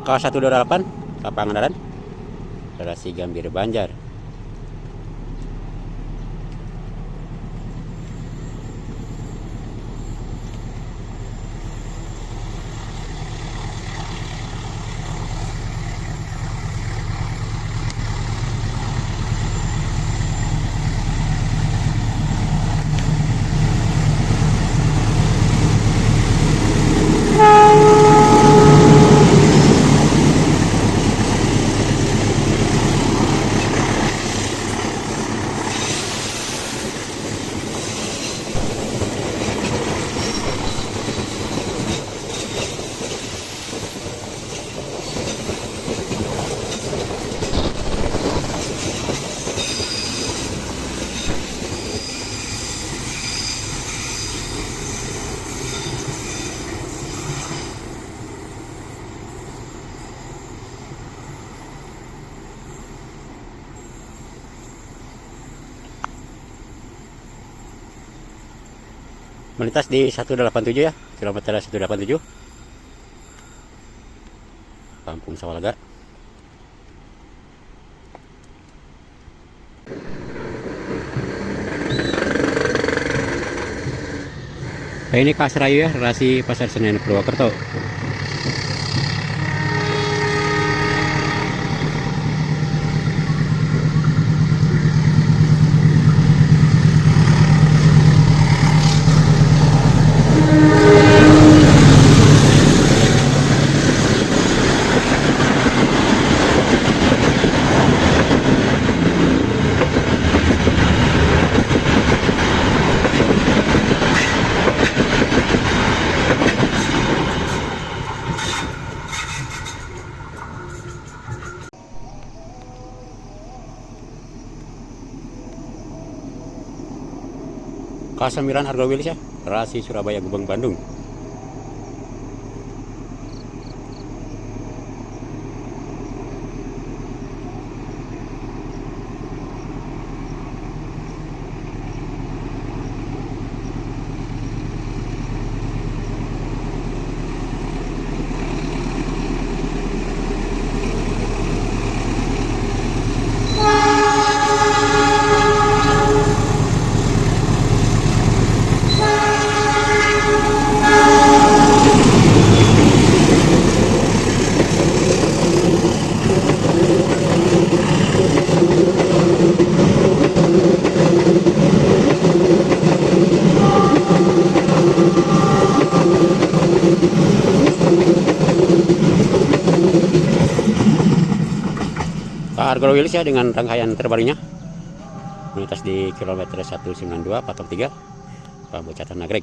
K128 Pangandaran, relasi Gambir Banjar. Melintas di 187 ya, kilometer 187 Kampung Sawalaga. Nah, ini Kasrayu ya, relasi Pasar Senen Purwokerto. K9 Argo Wilis ya, relasi Surabaya Gubeng Bandung. Argo Wilis ya, dengan rangkaian terbarunya melintas di kilometer 192 Patok 3 Pabocatan Nagreg.